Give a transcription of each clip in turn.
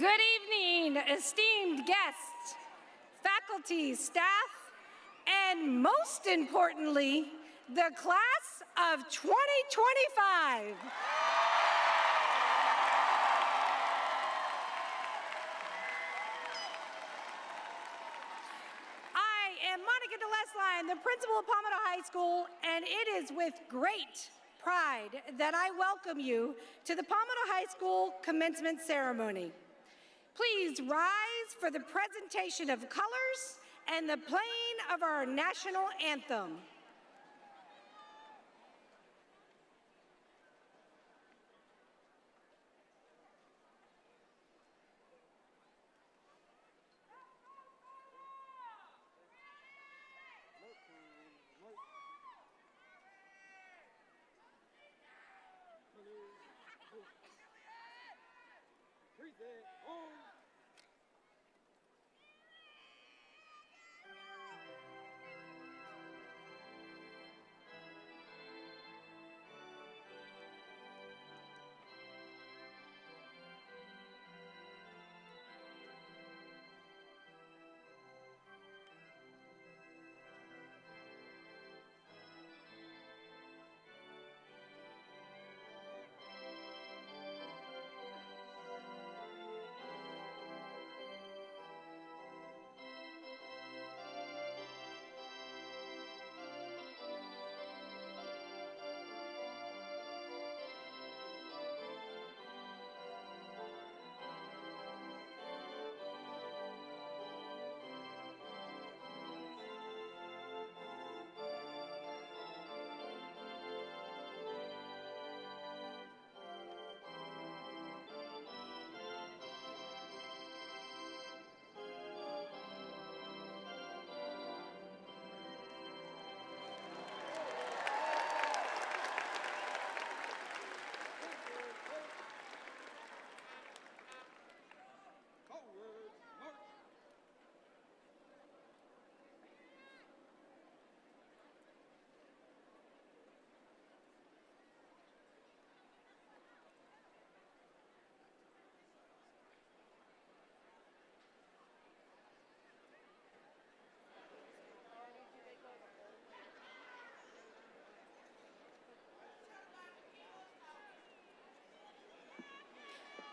Good evening, esteemed guests, faculty, staff, and most importantly, the class of 2025. I am Monica DeLesline, the principal of Palmetto High School, and it is with great pride that I welcome you to the Palmetto High School commencement ceremony. Please rise for the presentation of colors and the playing of our national anthem.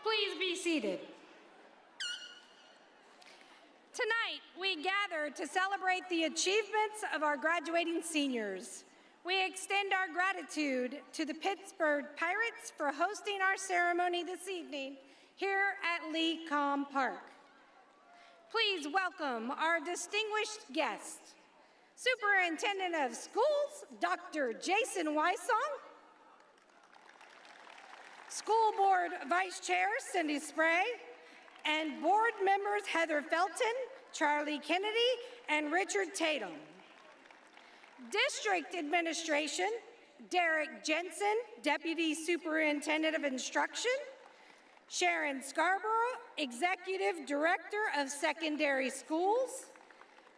Please be seated. Tonight, we gather to celebrate the achievements of our graduating seniors. We extend our gratitude to the Pittsburgh Pirates for hosting our ceremony this evening here at Lee Com Park. Please welcome our distinguished guests, Superintendent of Schools, Dr. Jason Wysong, School Board Vice Chair Cindy Spray, and board members Heather Felton, Charlie Kennedy, and Richard Tatum. District Administration, Derek Jensen, Deputy Superintendent of Instruction, Sharon Scarborough, Executive Director of Secondary Schools,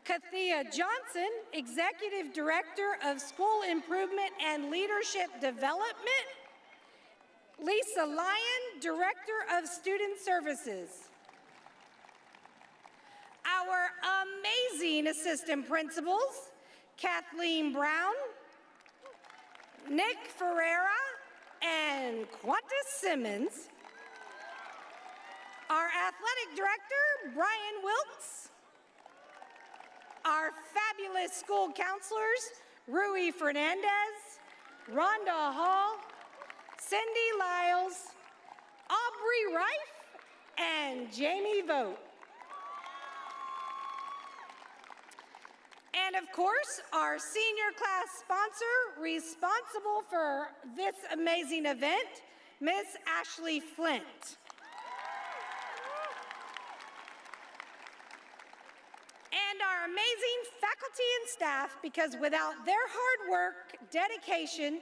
Kathia Johnson, Executive Director of School Improvement and Leadership Development, Lisa Lyon, Director of Student Services. Our amazing assistant principals, Kathleen Brown, Nick Ferreira, and Qantas Simmons. Our athletic director, Brian Wilkes. Our fabulous school counselors, Rui Fernandez, Rhonda Hall, Cindy Lyles, Aubrey Reif, and Jamie Vogt. And of course, our senior class sponsor responsible for this amazing event, Miss Ashley Flint. And our amazing faculty and staff, because without their hard work, dedication,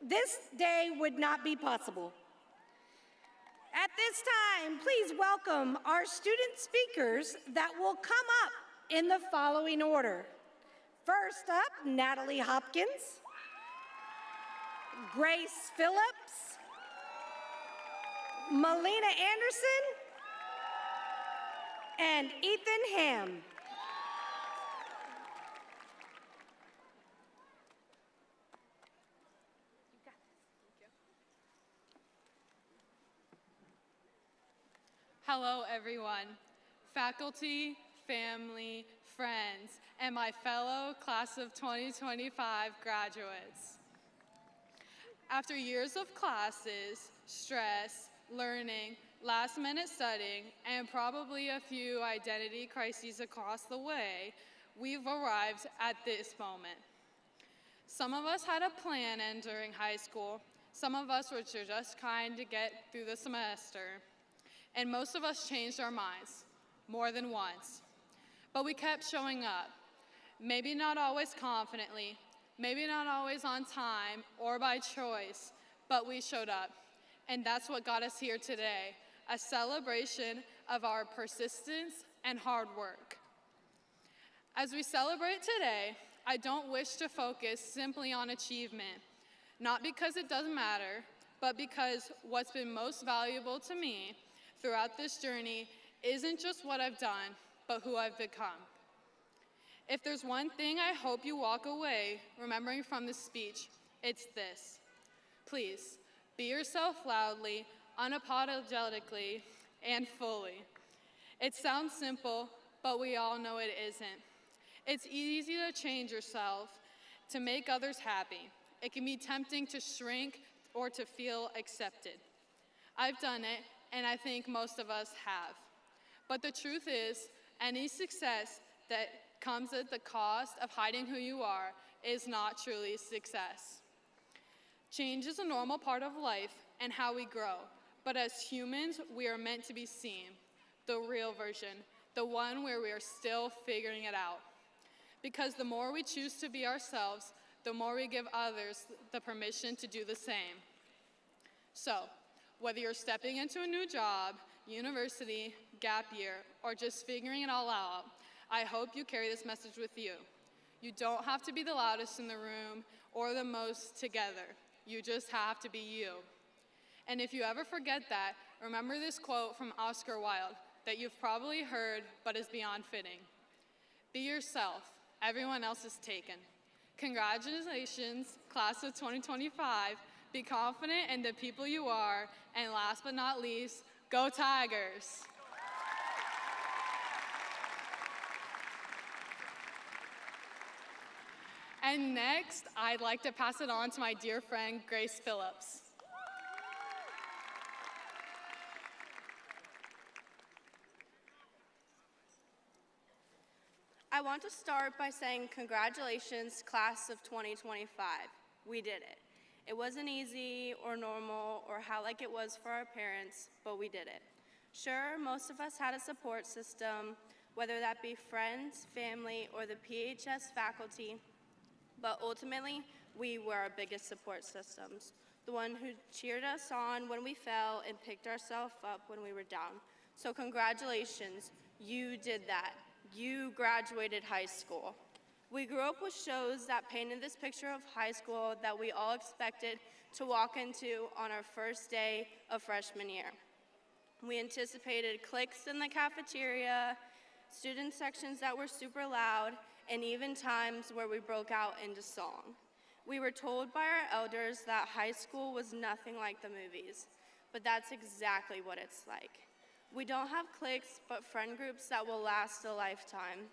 this day would not be possible. At this time, please welcome our student speakers that will come up in the following order. First up, Natalie Hopkins, Grace Phillips, Melina Anderson, and Ethan Ham. Hello, everyone, faculty, family, friends, and my fellow class of 2025 graduates. After years of classes, stress, learning, last-minute studying, and probably a few identity crises across the way, we've arrived at this moment. Some of us had a plan entering high school. Some of us were just trying to get through the semester. And most of us changed our minds, more than once. But we kept showing up, maybe not always confidently, maybe not always on time or by choice, but we showed up. And that's what got us here today, a celebration of our persistence and hard work. As we celebrate today, I don't wish to focus simply on achievement, not because it doesn't matter, but because what's been most valuable to me throughout this journey isn't just what I've done, but who I've become. If there's one thing I hope you walk away remembering from this speech, it's this. Please, be yourself loudly, unapologetically, and fully. It sounds simple, but we all know it isn't. It's easy to change yourself to make others happy. It can be tempting to shrink or to feel accepted. I've done it, and I think most of us have. But the truth is, any success that comes at the cost of hiding who you are is not truly success. Change is a normal part of life and how we grow, but as humans, we are meant to be seen, the real version, the one where we are still figuring it out. Because the more we choose to be ourselves, the more we give others the permission to do the same. So, whether you're stepping into a new job, university, gap year, or just figuring it all out, I hope you carry this message with you. You don't have to be the loudest in the room or the most together. You just have to be you. And if you ever forget that, remember this quote from Oscar Wilde that you've probably heard but is beyond fitting. Be yourself. Everyone else is taken. Congratulations, class of 2025. Be confident in the people you are, and last but not least, go Tigers! And next, I'd like to pass it on to my dear friend, Grace Phillips. I want to start by saying congratulations, class of 2025. We did it. It wasn't easy or normal or how like it was for our parents, but we did it. Sure, most of us had a support system, whether that be friends, family, or the PHS faculty, but ultimately, we were our biggest support systems, the one who cheered us on when we fell and picked ourselves up when we were down. So congratulations, you did that. You graduated high school. We grew up with shows that painted this picture of high school that we all expected to walk into on our first day of freshman year. We anticipated cliques in the cafeteria, student sections that were super loud, and even times where we broke out into song. We were told by our elders that high school was nothing like the movies, but that's exactly what it's like. We don't have cliques, but friend groups that will last a lifetime.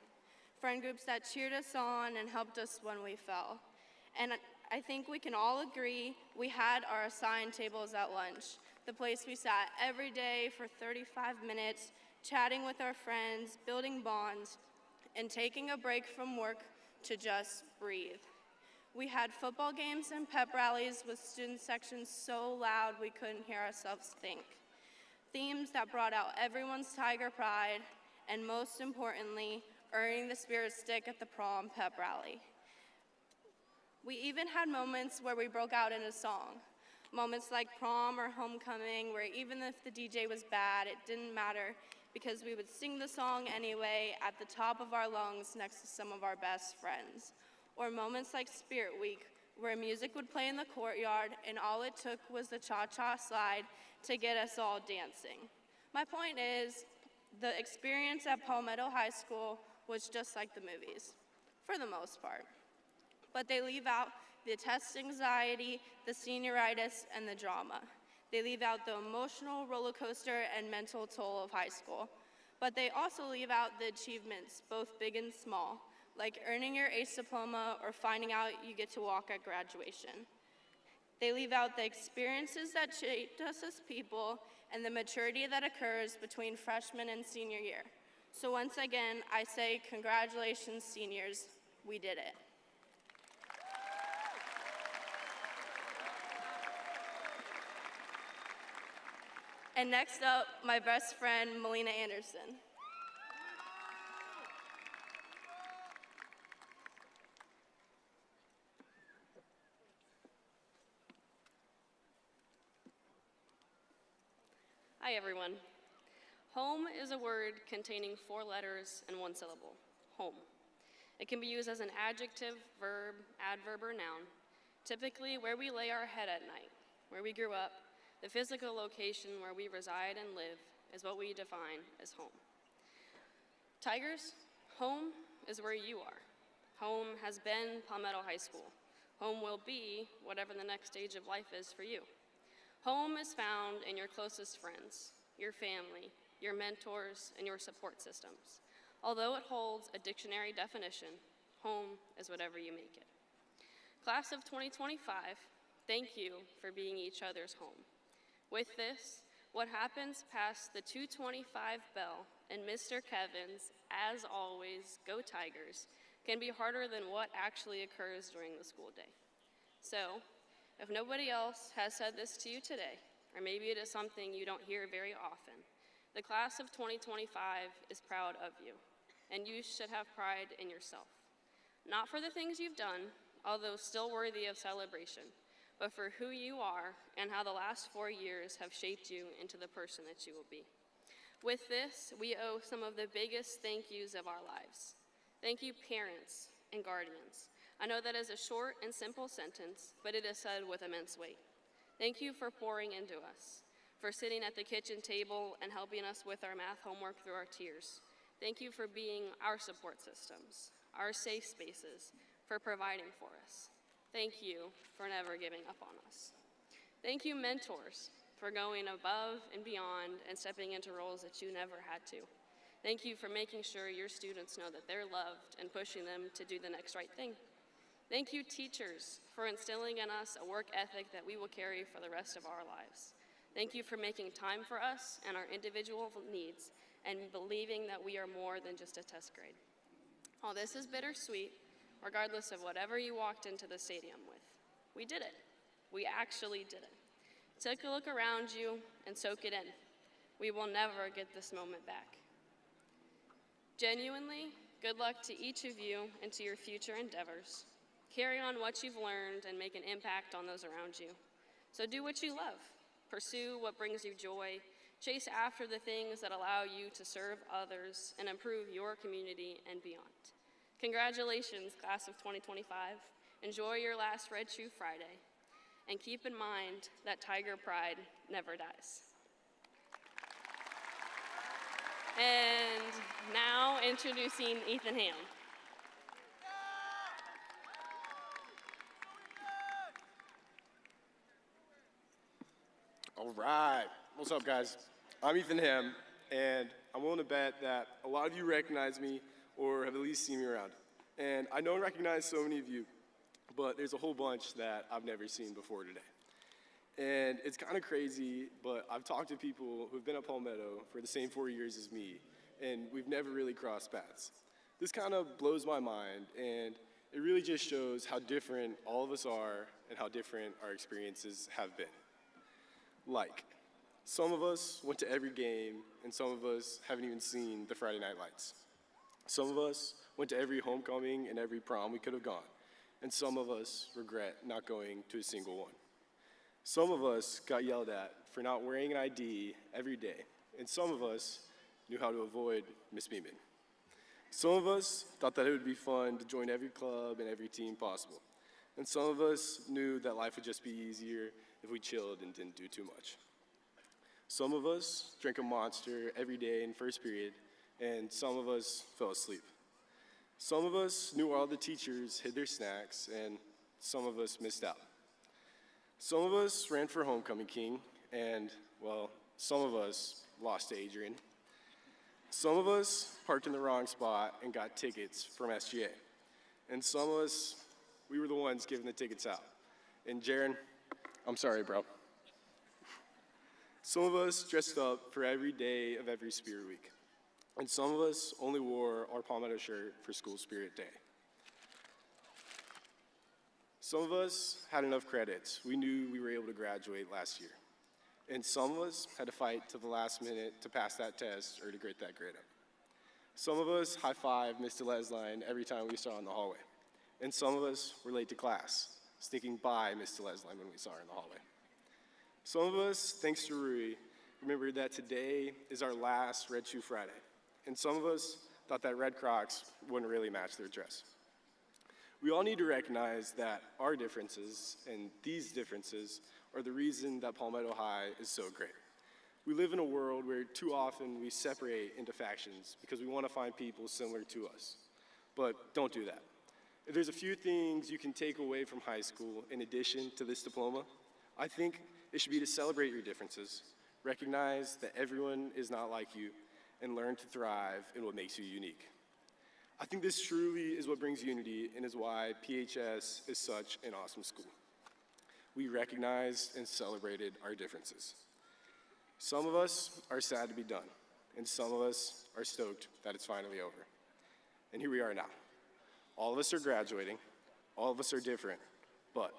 Friend groups that cheered us on and helped us when we fell. And I think we can all agree we had our assigned tables at lunch, the place we sat every day for 35 minutes, chatting with our friends, building bonds, and taking a break from work to just breathe. We had football games and pep rallies with student sections so loud we couldn't hear ourselves think. Themes that brought out everyone's Tiger pride, and most importantly, earning the Spirit Stick at the prom pep rally. We even had moments where we broke out into song. Moments like prom or homecoming, where even if the DJ was bad, it didn't matter because we would sing the song anyway at the top of our lungs next to some of our best friends. Or moments like Spirit Week, where music would play in the courtyard and all it took was the cha-cha slide to get us all dancing. My point is, The experience at Palmetto High School was just like the movies, for the most part. But they leave out the test anxiety, the senioritis, and the drama. They leave out the emotional roller coaster and mental toll of high school. But they also leave out the achievements, both big and small, like earning your ACE diploma or finding out you get to walk at graduation. They leave out the experiences that shaped us as people and the maturity that occurs between freshman and senior year. So once again, I say congratulations, seniors, we did it. And next up, my best friend, Melina Anderson. Hi, everyone. Home is a word containing 4 letters and 1 syllable, home. It can be used as an adjective, verb, adverb, or noun, typically where we lay our head at night, where we grew up. The physical location where we reside and live is what we define as home. Tigers, home is where you are. Home has been Palmetto High School. Home will be whatever the next stage of life is for you. Home is found in your closest friends, your family, your mentors, and your support systems. Although it holds a dictionary definition, home is whatever you make it. Class of 2025, thank you for being each other's home. With this, what happens past the 2:25 bell and Mr. Kevin's, as always, go Tigers, can be harder than what actually occurs during the school day. So, if nobody else has said this to you today, or maybe it is something you don't hear very often, the class of 2025 is proud of you, and you should have pride in yourself. Not for the things you've done, although still worthy of celebration, but for who you are and how the last 4 years have shaped you into the person that you will be. With this, we owe some of the biggest thank yous of our lives. Thank you, parents and guardians. I know that is a short and simple sentence, but it is said with immense weight. Thank you for pouring into us, for sitting at the kitchen table and helping us with our math homework through our tears. Thank you for being our support systems, our safe spaces, for providing for us. Thank you for never giving up on us. Thank you, mentors, for going above and beyond and stepping into roles that you never had to. Thank you for making sure your students know that they're loved and pushing them to do the next right thing. Thank you, teachers, for instilling in us a work ethic that we will carry for the rest of our lives. Thank you for making time for us and our individual needs and believing that we are more than just a test grade. All this is bittersweet, regardless of whatever you walked into the stadium with. We did it. We actually did it. Take a look around you and soak it in. We will never get this moment back. Genuinely, good luck to each of you and to your future endeavors. Carry on what you've learned and make an impact on those around you. So do what you love. Pursue what brings you joy. Chase after the things that allow you to serve others and improve your community and beyond. Congratulations, class of 2025. Enjoy your last Red Shoe Friday. And keep in mind that Tiger pride never dies. And now introducing Ethan Ham. All right, what's up, guys? I'm Ethan Ham, and I'm willing to bet that a lot of you recognize me or have at least seen me around. And I don't recognize so many of you, but there's a whole bunch that I've never seen before today. And it's kind of crazy, but I've talked to people who've been at Palmetto for the same 4 years as me, and we've never really crossed paths. This kind of blows my mind, and it really just shows how different all of us are and how different our experiences have been. Like, some of us went to every game, and some of us haven't even seen the Friday Night Lights. Some of us went to every homecoming and every prom we could have gone, and some of us regret not going to a single one. Some of us got yelled at for not wearing an ID every day, and some of us knew how to avoid misbeaming. Some of us thought that it would be fun to join every club and every team possible, and some of us knew that life would just be easier if we chilled and didn't do too much. Some of us drank a Monster every day in first period, and some of us fell asleep. Some of us knew all the teachers hid their snacks, and some of us missed out. Some of us ran for homecoming king, and, well, some of us lost to Adrian. Some of us parked in the wrong spot and got tickets from SGA. And some of us, we were the ones giving the tickets out. And Jaron, I'm sorry, bro. Some of us dressed up for every day of every Spirit Week. And some of us only wore our Palmetto shirt for School Spirit Day. Some of us had enough credits. We knew we were able to graduate last year. And some of us had to fight to the last minute to pass that test or to get that grade up. Some of us high-fived Mr. Lesline every time we saw her in the hallway. And some of us were late to class, sticking by Mr. Lesline when we saw her in the hallway. Some of us, thanks to Rui, remembered that today is our last Red Shoe Friday. And some of us thought that red Crocs wouldn't really match their dress. We all need to recognize that our differences and these differences are the reason that Palmetto High is so great. We live in a world where too often we separate into factions because we want to find people similar to us. But don't do that. If there's a few things you can take away from high school in addition to this diploma, I think it should be to celebrate your differences, recognize that everyone is not like you, and learn to thrive in what makes you unique. I think this truly is what brings unity and is why PHS is such an awesome school. We recognized and celebrated our differences. Some of us are sad to be done, and some of us are stoked that it's finally over. And here we are now. All of us are graduating, all of us are different, but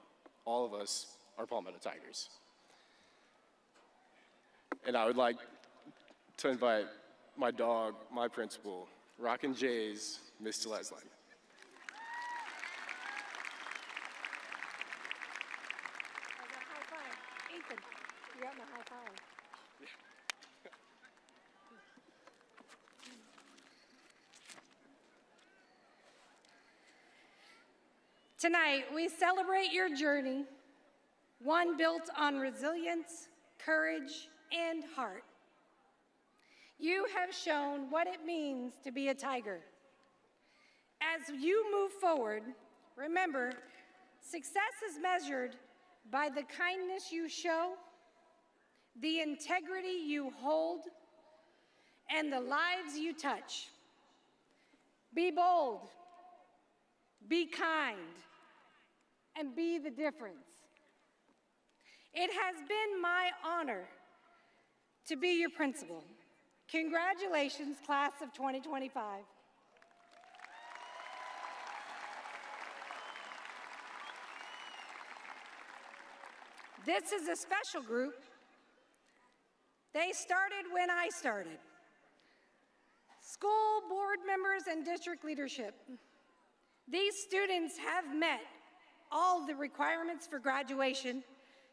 all of us are Palmetto Tigers. And I would like to invite my dog, my principal, Rockin' J's, Mr. Lesline. High five. Ethan, you got my high five. Tonight, we celebrate your journey, one built on resilience, courage, and heart. You have shown what it means to be a Tiger. As you move forward, remember, success is measured by the kindness you show, the integrity you hold, and the lives you touch. Be bold, be kind, and be the difference. It has been my honor to be your principal. Congratulations, class of 2025. This is a special group. They started when I started. School board members and district leadership. These students have met all the requirements for graduation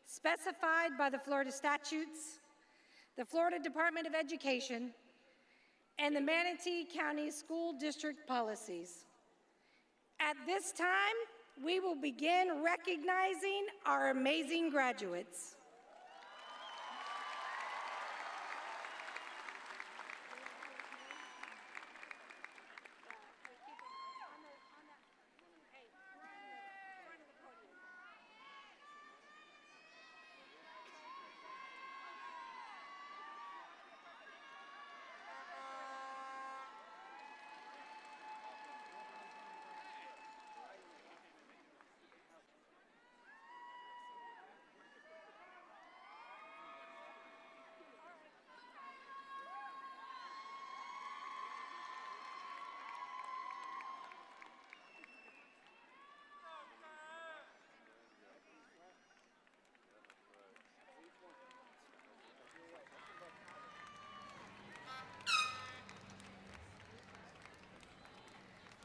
specified by the Florida statutes, the Florida Department of Education, and the Manatee County School District policies. At this time, we will begin recognizing our amazing graduates.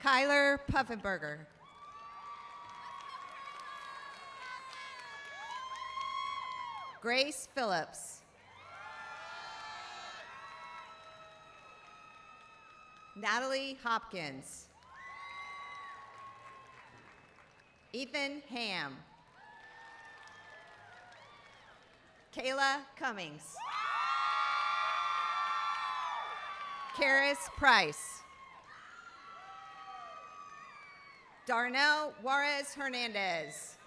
Kyler Puffenberger. Grace Phillips. Natalie Hopkins. Ethan Ham. Kayla Cummings. Karis Price. Darnell Juarez Hernandez.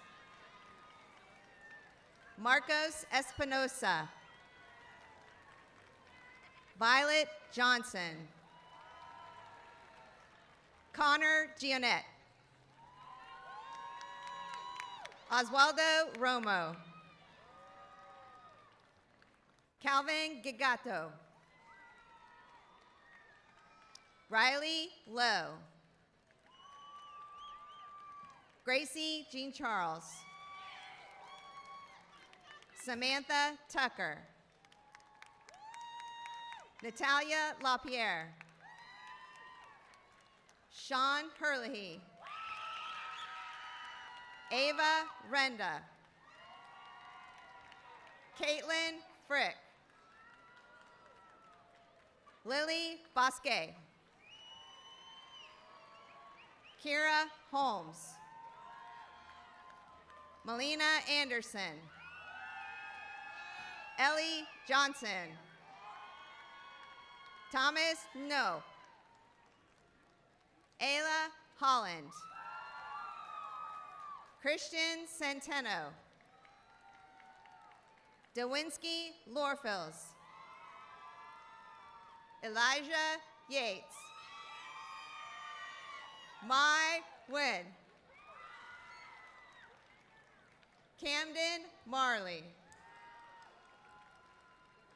Marcos Espinosa. Violet Johnson. Connor Gionette. Oswaldo Romo. Calvin Gigato. Riley Lowe. Gracie Jean Charles. Samantha Tucker. Natalia LaPierre. Sean Herlihy. Ava Renda. Caitlin Frick. Lily Bosque. Kira Holmes. Melina Anderson. Ellie Johnson. Thomas No. Ayla Holland. Christian Centeno. Dewinski Lorfils. Elijah Yates. Mai Nguyen. Camden Marley.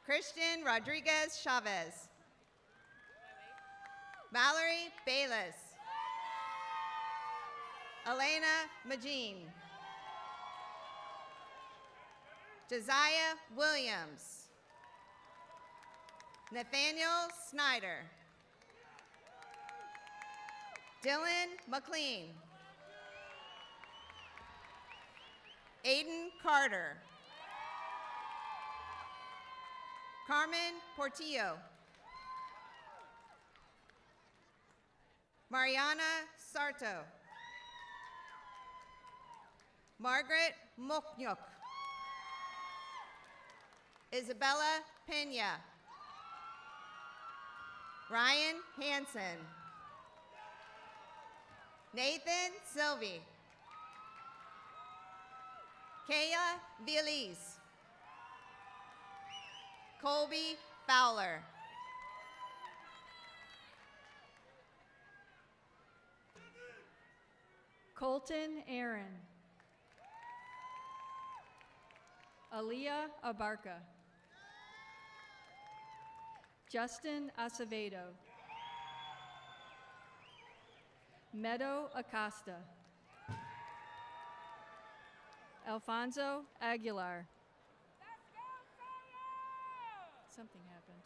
Christian Rodriguez Chavez. Mallory Bayless. Elena Magine. Josiah Williams. Nathaniel Snyder. Dylan McLean. Aiden Carter. Carmen Portillo. Mariana Sarto. Margaret Moknyuk. Isabella Pena. Ryan Hansen. Nathan Sylvie. Kaya Villis. Colby Fowler. Colton Aaron. Aaliyah Abarca. Justin Acevedo. Meadow Acosta. Alfonso Aguilar. Something happened.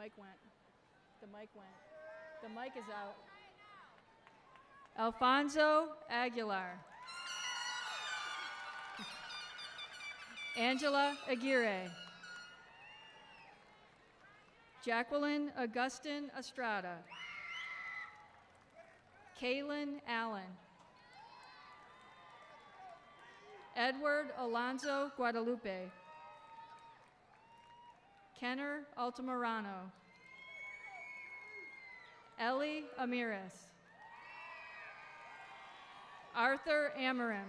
Mic went. The mic went. The mic is out. Alfonso Aguilar. Angela Aguirre. Jacqueline Augustin Estrada. Kaylin Allen. Edward Alonso Guadalupe. Kenner Altamirano. Ellie Amiris. Arthur Amarim.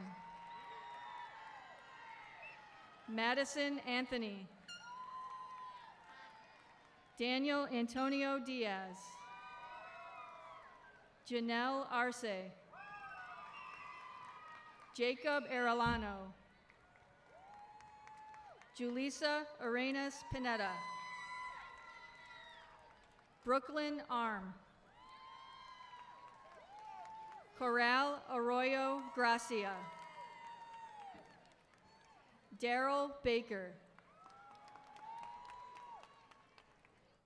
Madison Anthony. Daniel Antonio Diaz. Janelle Arce. Jacob Arellano. Julissa Arenas Pineda. Brooklyn Arm. Corral Arroyo Gracia. Daryl Baker.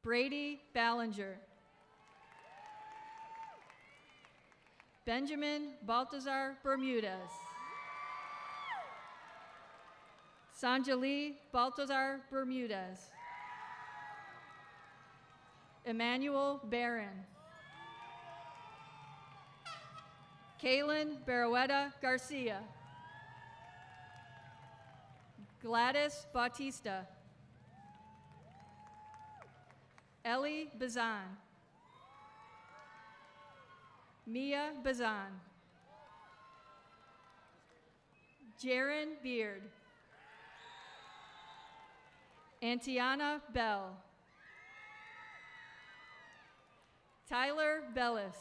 Brady Ballinger. Benjamin Baltazar Bermudez. Sanjali Baltazar Bermudez. Emmanuel Barron. Kaylin Barueta Garcia. Gladys Bautista. Ellie Bazan. Mia Bazan. Jaron Beard. Antiana Bell. Tyler Bellis.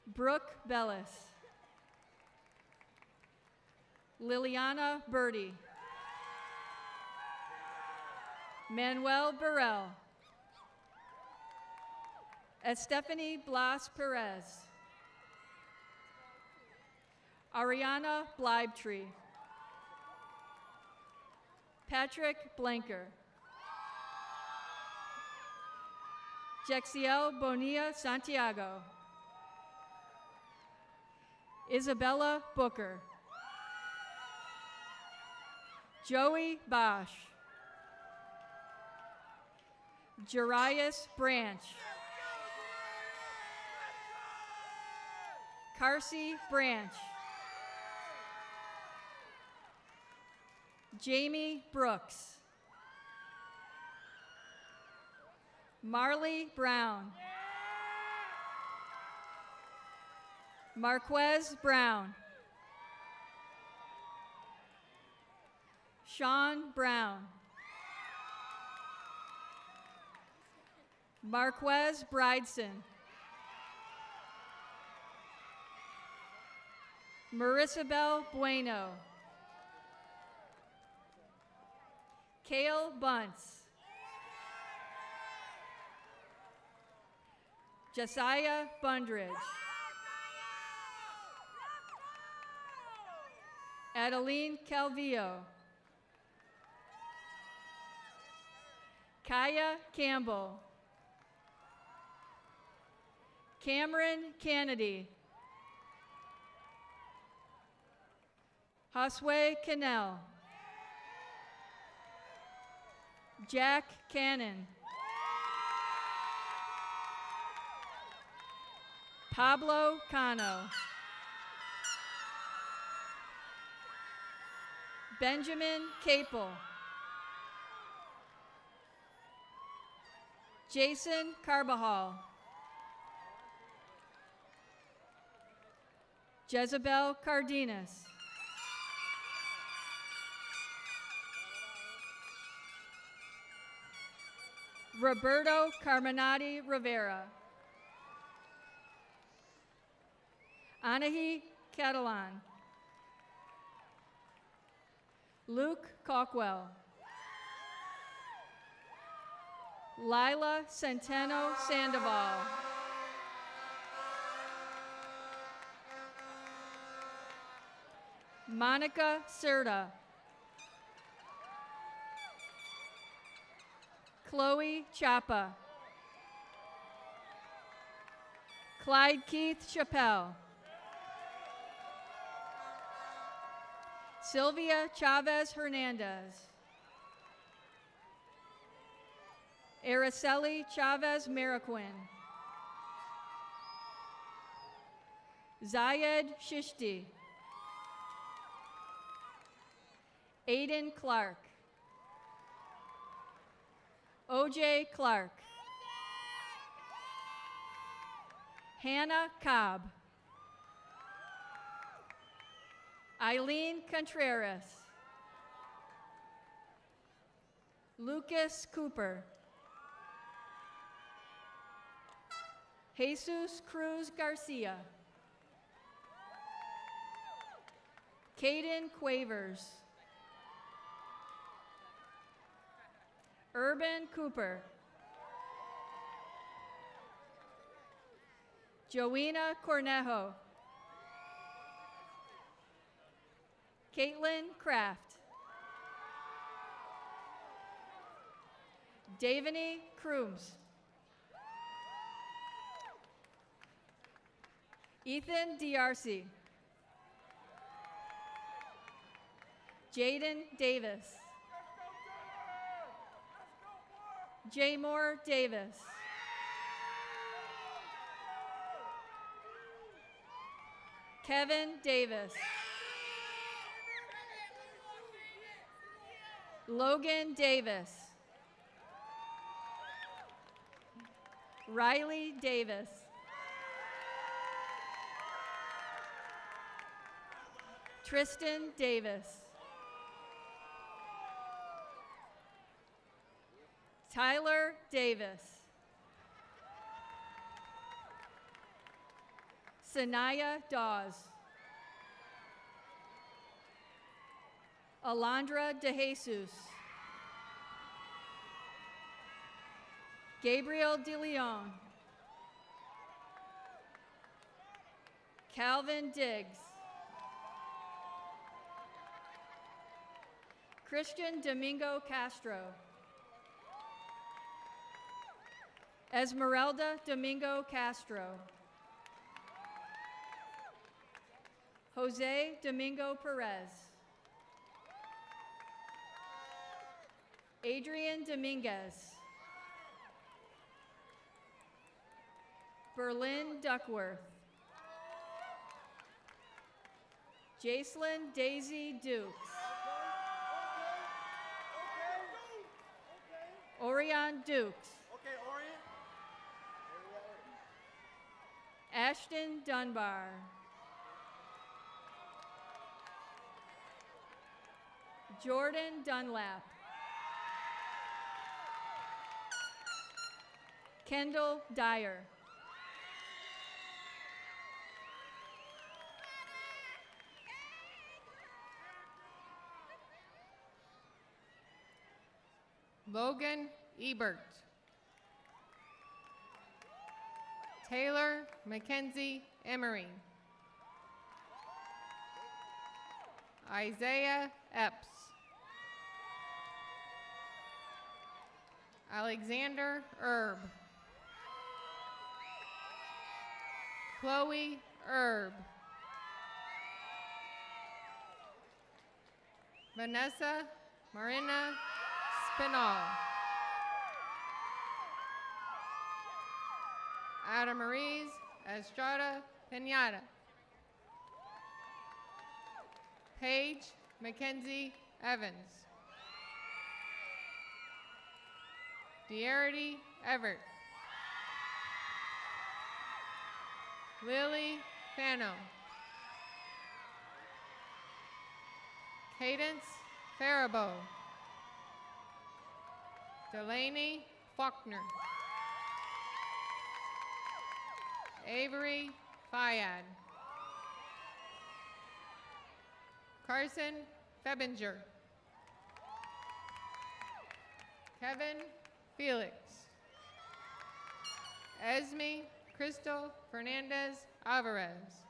Brooke Bellis. Liliana Birdie. Manuel Burrell. Estefany Blas Perez. Ariana Bleibtree. Patrick Blanker. Jexiel Bonilla Santiago. Isabella Booker. Joey Bosch. Jarius Branch. Carsey Branch. Jamie Brooks. Marley Brown. Marquez Brown. Sean Brown. Marquez Brideson. Marisabel Bueno. Kale Bunce. Josiah Bundridge. Adeline Calvillo. Kaya Campbell. Cameron Kennedy. Josue Cannell. Jack Cannon. Pablo Cano. Benjamin Capel. Jason Carbajal. Jezebel Cardenas. Roberto Carminati Rivera. Anahi Catalan. Luke Cockwell. Lila Centeno Sandoval. Monica Serta. Chloe Chapa. Clyde Keith Chappelle. Sylvia Chavez Hernandez. Araceli Chavez Mariquin. Zayed Shishti. Aiden Clark. OJ Clark. Hannah Cobb. Eileen Contreras. Lucas Cooper. Jesus Cruz Garcia. Caden Quavers. Urban Cooper. Joena Cornejo. Caitlin Kraft. Davany Crooms. Ethan D'Arcy. Jaden Davis. Jaymore Davis. Kevin Davis. Logan Davis. Riley Davis. Tristan Davis. Tyler Davis. Sanaya Dawes. Alondra DeJesus. Gabriel De Leon. Calvin Diggs. Christian Domingo Castro. Esmeralda Domingo Castro. Jose Domingo Perez. Adrian Dominguez. Berlin Duckworth. Jacelyn Daisy Dukes. Orion Dukes. Ashton Dunbar. Jordan Dunlap. Kendall Dyer. Logan Ebert. Taylor Mackenzie Emery. Isaiah Epps. Alexander Erb. Chloe Erb. Vanessa Marina Spinall. Ada Marie Estrada Pinata. Paige Mackenzie Evans. Dearity Everett. Lily Fano. Cadence Faribault. Delaney Faulkner. Avery Fayad. Carson Febinger. Kevin Felix. Esme Crystal Fernandez Alvarez.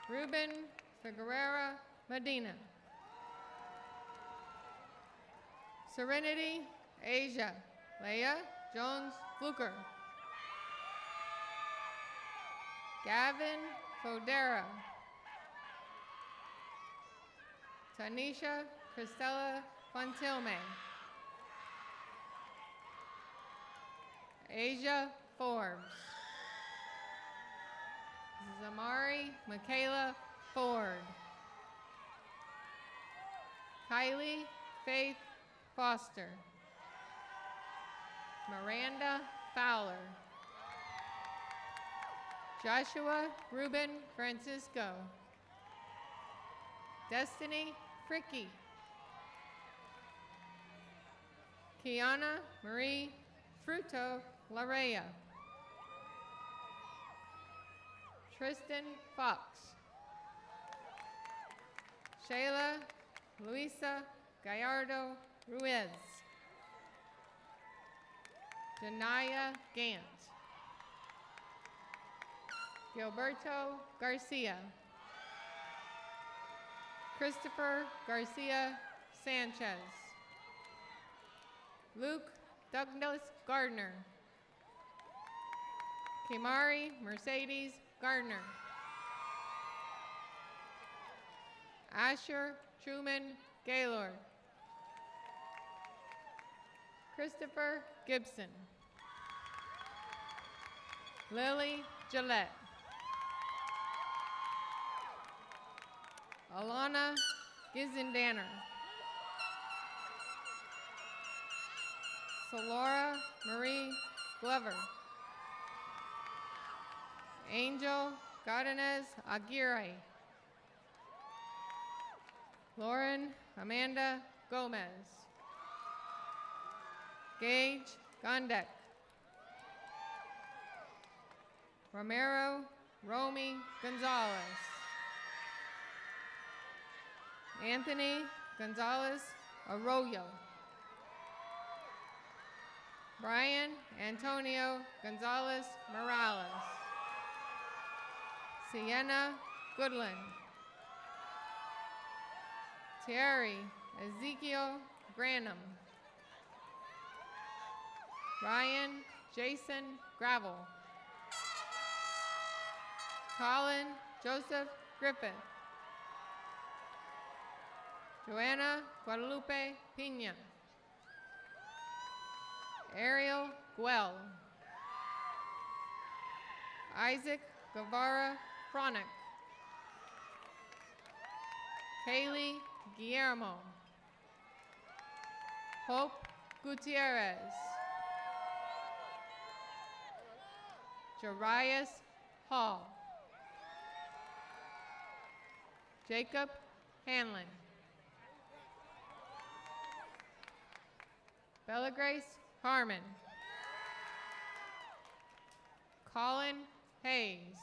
Ruben Figueroa Medina. Serenity Asia Leah Jones Fluker. Gavin Fodera. Tanisha Christella Fontilme. Asia Forbes. Zamari Michaela Ford. Kylie Faith Foster. Miranda Fowler. Joshua Ruben Francisco. Destiny Fricky. Kiana Marie Fruto Larea. Tristan Fox. Shayla Luisa Gallardo Ruiz. Janaya Gant. Gilberto Garcia. Christopher Garcia Sanchez. Luke Douglas Gardner. Kimari Mercedes Gardner. Asher Truman Gaylord. Christopher Gibson. Lily Gillette. Alana Gizendanner. Solora Marie Glover. Angel Gardenez Aguirre. Lauren Amanda Gomez. Gage Gondek. Romero Romy Gonzalez. Anthony Gonzalez Arroyo. Brian Antonio Gonzalez Morales. Sienna Goodland. Terry Ezekiel Granum. Ryan Jason Gravel. Colin Joseph Griffith. Joanna Guadalupe Pina. Ariel Guel. Isaac Guevara Fronic. Kaylee Guillermo. Hope Gutierrez. Jarius Hall. Jacob Hanlon. Bella Grace Harmon. Colin Hayes.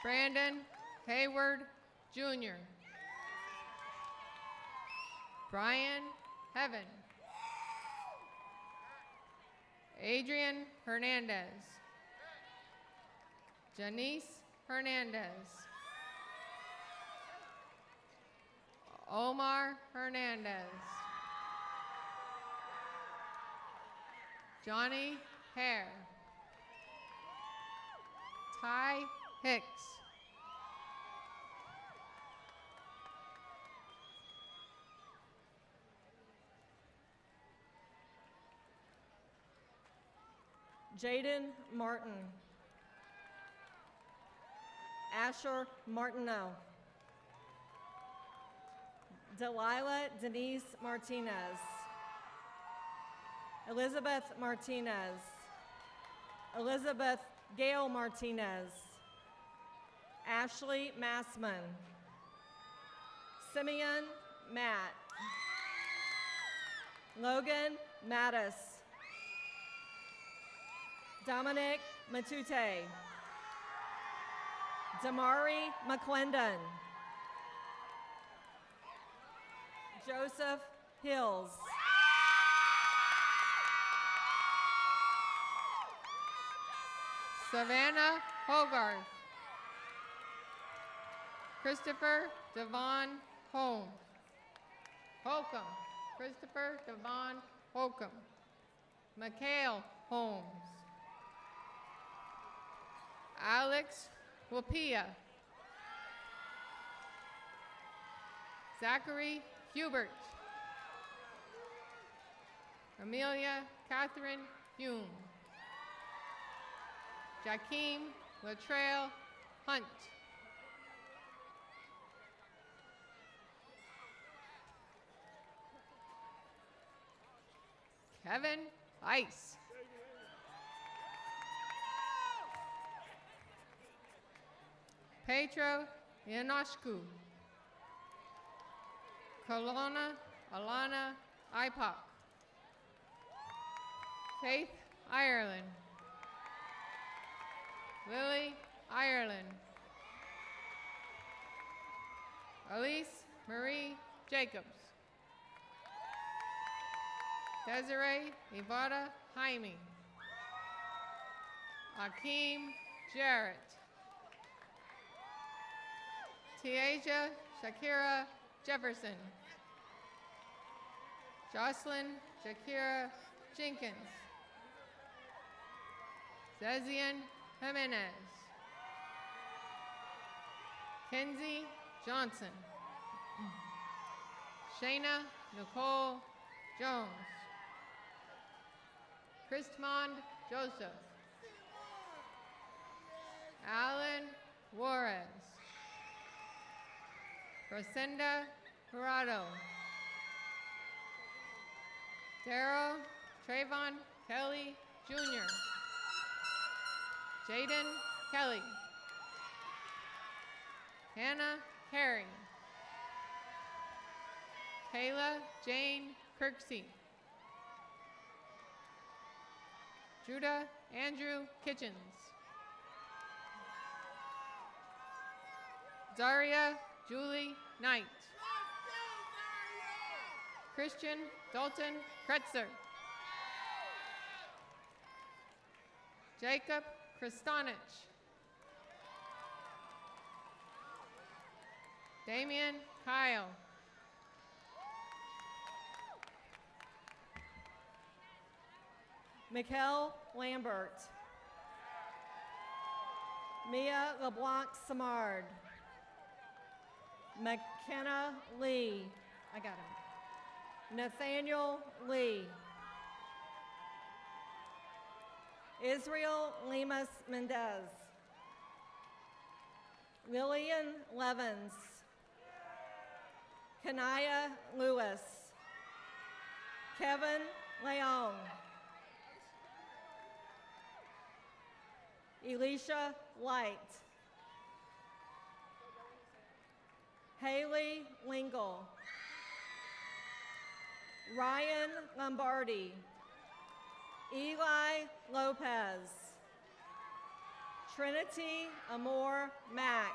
Brandon Hayward Jr. Brian Heaven. Adrian Hernandez. Janice Hernandez. Omar Hernandez. Johnny Hare. Ty Hicks. Jaden Martin. Asher Martineau. Delilah Denise Martinez. Elizabeth Martinez. Elizabeth Gail Martinez. Ashley Massman. Simeon Matt. Logan Mattis. Dominic Matute. Damari McClendon. Joseph Hills. Savannah Hogarth. Christopher Devon Holmes. Holcomb. Christopher Devon Holcomb. Mikhail Holmes. Alex Wapia. Zachary Hubert. Amelia Catherine Hume. Jakeem Latrell Hunt. Kevin Ice. Petro Ionoshku. Kelowna Alana Ipoc. Faith Ireland. Lily Ireland. Elise Marie Jacobs. Desiree Ivada Jaime. Akeem Jarrett. Tiaja Shakira Jefferson. Jocelyn Shakira Jenkins. Dezian Jimenez. Kenzie Johnson. Shayna Nicole Jones. Christmond Joseph. Alan Juarez. Rosenda Jurado. Daryl Trayvon Kelly Jr. Jaden Kelly. Hannah Carey. Kayla Jane Kirksey. Judah Andrew Kitchens. Zaria Julie Knight. Christian Dalton Kretzer. Jacob Kristanich. Damian Kyle. Mikkel Lambert. Mia LeBlanc Samard. McKenna Lee. I got him. Nathaniel Lee. Israel Lemus Mendez. Lillian Levens. Kanaya Lewis. Kevin Leon. Elisha Light. Haley Lingle. Ryan Lombardi. Eli Lopez. Trinity Amore Mack.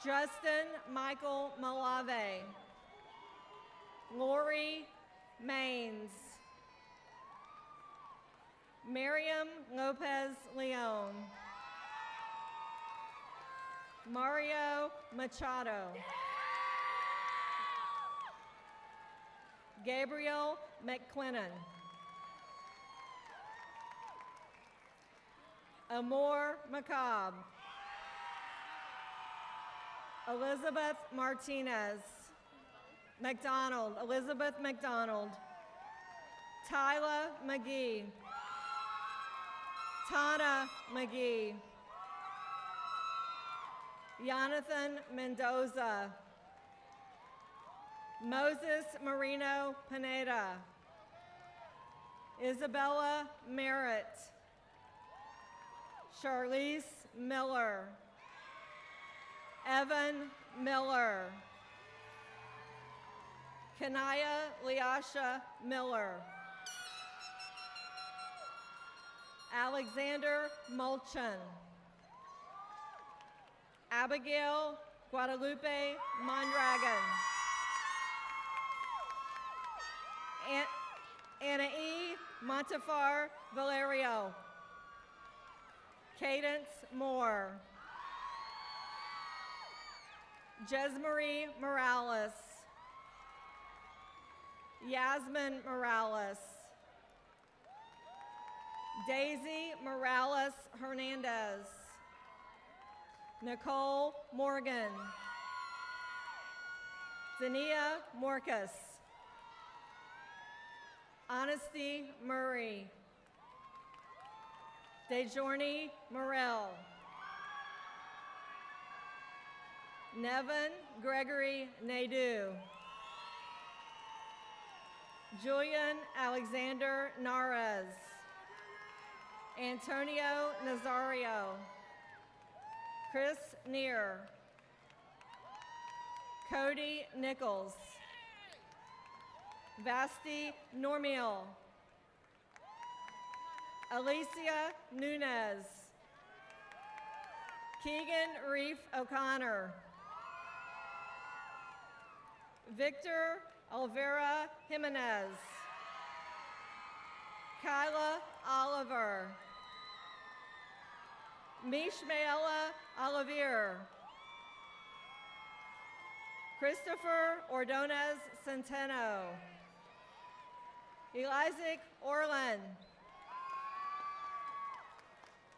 Justin Michael Malave. Lori Maines. Miriam Lopez Leon. Mario Machado. Gabriel McClinnon. Amor Macabre. Elizabeth Martinez. McDonald. Elizabeth McDonald. Tyla McGee. Tana McGee. Jonathan Mendoza. Moses Marino Pineda. Isabella Merritt. Charlize Miller. Evan Miller. Kanaya Liasha Miller. Alexander Mulchin. Abigail Guadalupe Mondragon. Anna E. Montefar Valerio. Cadence Moore. Jesmarie Morales. Yasmin Morales. Daisy Morales Hernandez. Nicole Morgan. Zania Morcus. Honesty Murray. DeJourney Morel. Nevin Gregory Nadeau. Julian Alexander Narez. Antonio Nazario. Chris Neer. Cody Nichols. Vasti Normiel. Alicia Nunez. Keegan Reef O'Connor. Victor Olvera Jimenez. Kyla Oliver. Mishmaela Olivier. Christopher Ordonez Centeno. Elizic Orland.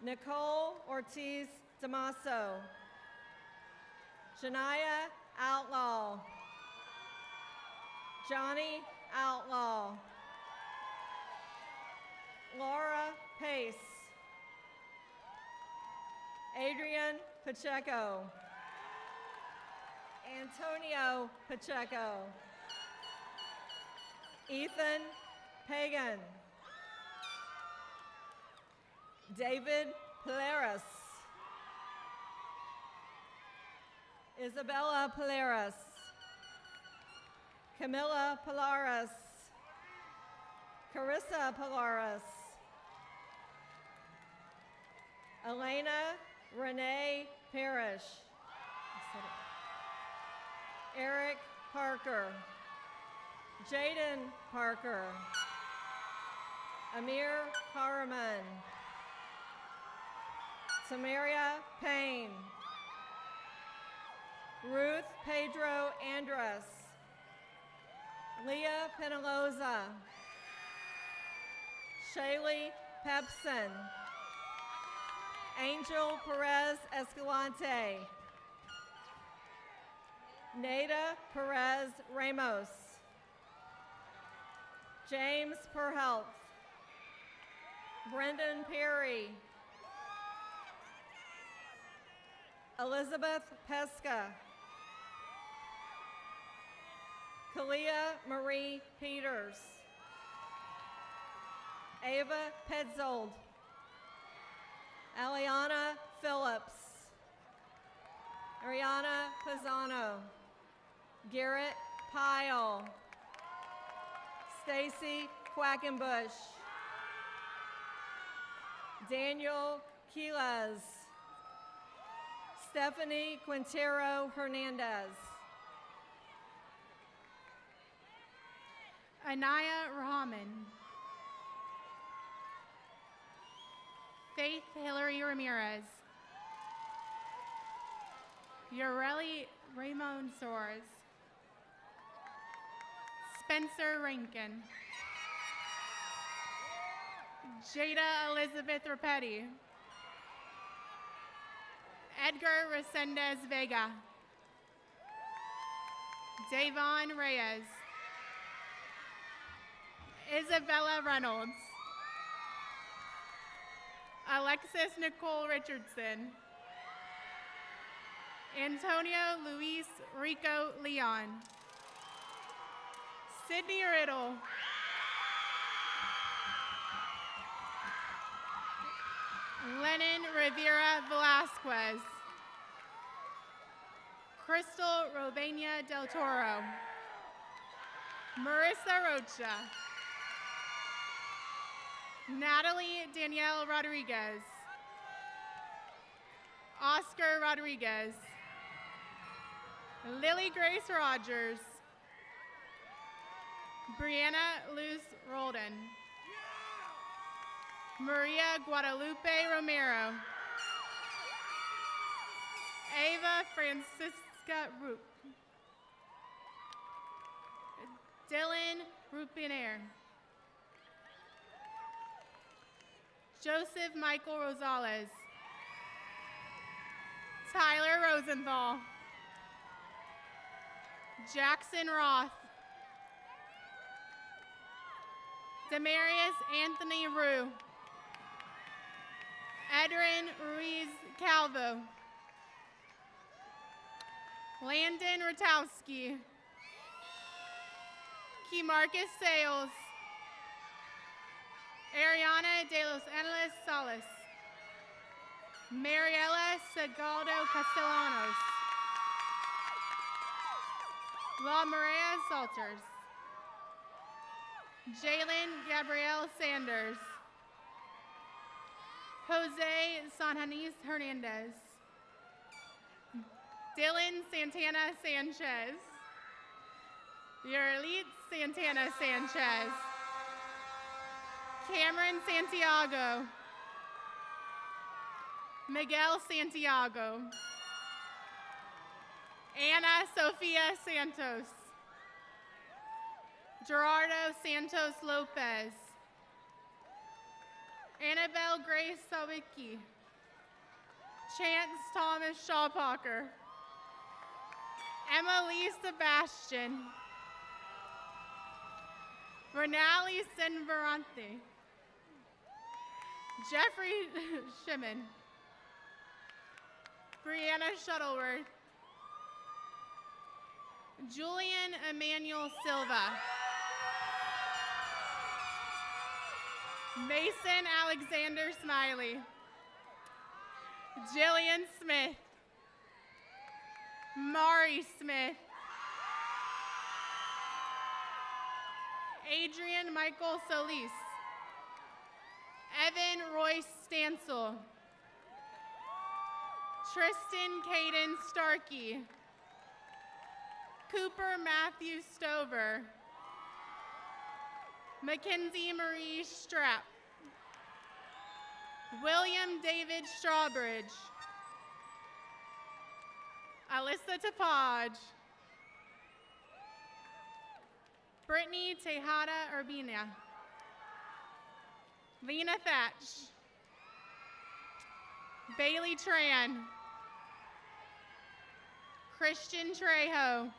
Nicole Ortiz Damaso. Janaya Outlaw. Johnny Outlaw. Laura Pace. Adrian Pacheco. Antonio Pacheco. Ethan Pagan. David Polaris. Isabella Polaris. Camilla Polaris. Carissa Polaris. Elena Renee Parrish. Eric Parker. Jaden Parker. Amir Harriman. Samaria Payne. Ruth Pedro Andres. Leah Penaloza. Shaylee Pepson. Angel Perez Escalante. Nada Perez Ramos. James Perhelp. Brendan Perry. Elizabeth Pesca. Kalia Marie Peters. Ava Petzold. Aliana Phillips. Ariana Pisano. Garrett Pyle. Stacy Quackenbush. Daniel Quiles. Stephanie Quintero Hernandez. Anaya Rahman. Faith Hillary Ramirez. Yoreli Ramon Soares. Spencer Rankin. Jada Elizabeth Rapetti. Edgar Resendez Vega. Davon Reyes. Isabella Reynolds. Alexis Nicole Richardson. Antonio Luis Rico Leon. Sydney Riddle. Lennon Rivera Velasquez. Crystal Robena Del Toro. Marissa Rocha. Natalie Danielle Rodriguez. Oscar Rodriguez. Lily Grace Rogers. Brianna Luz Roldan. Maria Guadalupe Romero. Ava Francisca Roop. Dylan Rupiner. Joseph Michael Rosales. Tyler Rosenthal. Jackson Roth. Demarius Anthony Rue. Edrin Ruiz Calvo. Landon Ratowski. Kemarcus Sales. Ariana de los Angeles Salas. Mariela Segaldo Castellanos. La Maria Salters. Jalen Gabrielle Sanders. Jose Sanjanis Hernandez. Dylan Santana Sanchez. Yerlit Santana Sanchez. Cameron Santiago. Miguel Santiago. Ana Sofia Santos. Gerardo Santos Lopez. Annabelle Grace Sawicki. Chance Thomas Shawpacker. Emily Sebastian. Renali Sinvarante. Jeffrey Shimon. Brianna Shuttleworth. Julian Emmanuel Silva. Mason Alexander Smiley. Jillian Smith. Mari Smith. Adrian Michael Solis. Evan Royce Stansel. Tristan Caden Starkey. Cooper Matthew Stover. Mackenzie Marie Strapp. William David Strawbridge. Alyssa Tapaj. Brittany Tejada Urbina. Lena Thatch. Bailey Tran. Christian Trejo.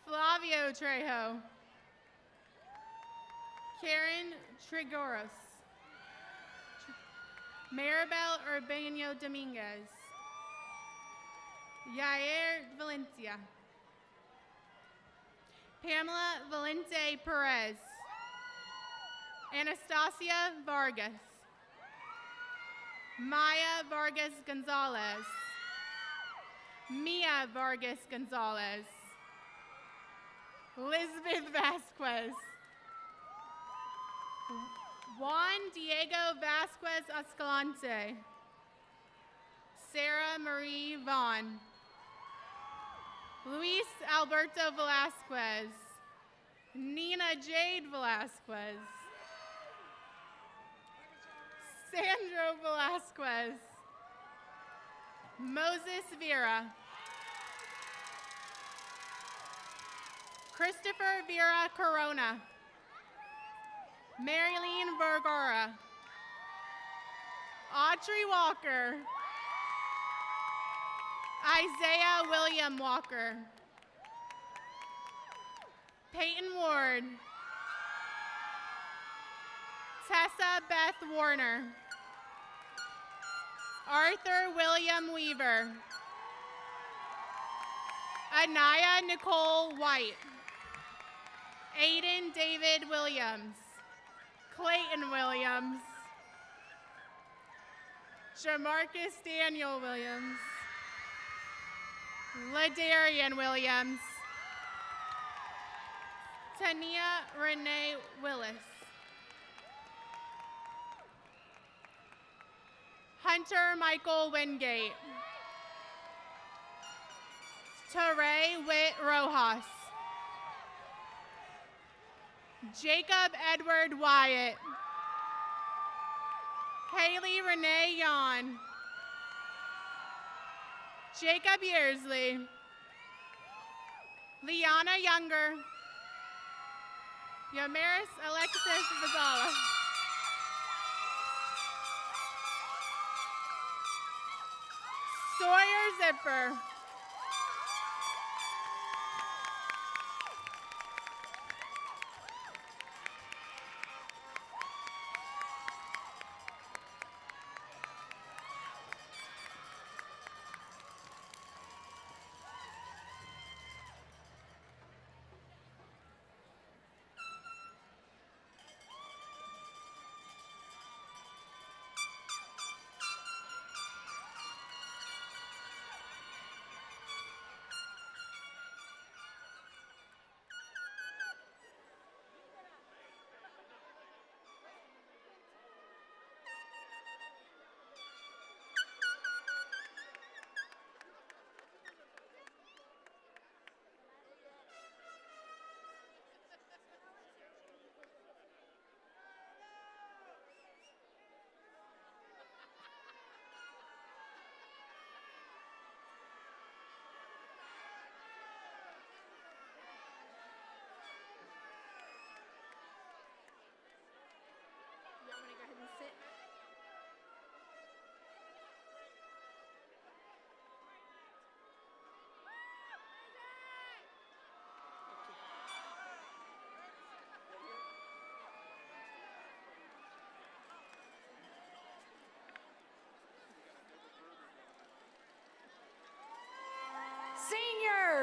Flavio Trejo. Karen Trigoros. Maribel Urbano Dominguez. Yair Valencia. Pamela Valente Perez. Anastasia Vargas. Maya Vargas Gonzalez. Mia Vargas Gonzalez. Elizabeth Vasquez. Juan Diego Vasquez Escalante. Sarah Marie Vaughn. Luis Alberto Velasquez. Nina Jade Velasquez. Sandro Velasquez. Moses Vera. Christopher Vera Corona. Marilyn Vergara. Audrey Walker. Isaiah William Walker. Peyton Ward. Tessa Beth Warner. Arthur William Weaver. Anaya Nicole White. Aiden David Williams. Clayton Williams. Jamarcus Daniel Williams. Ladarian Williams. Tania Renee Willis. Hunter Michael Wingate. Teray Witt Rojas. Jacob Edward Wyatt. Haley Renee Yon. Jacob Yearsley. Liana Younger. Yamaris Alexis Vizala. Sawyer Zipper.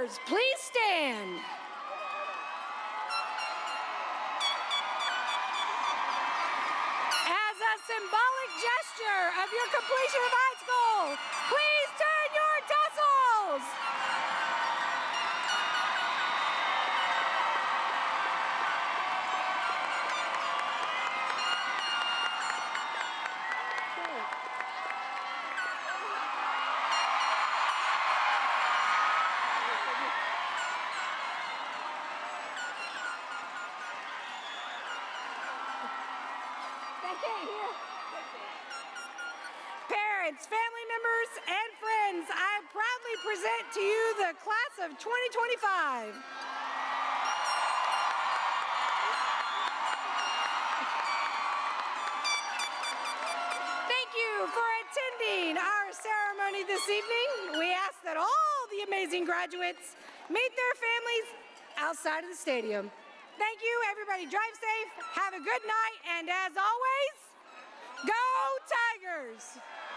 seniors, please stand. As a symbolic gesture of your completion of high school, please turn your tassels. Parents, family members, and friends, I proudly present to you the class of 2025. Thank you for attending our ceremony this evening. We ask that all the amazing graduates meet their families outside of the stadium. Thank you, everybody. Drive safe, have a good night, and as always, go Tigers!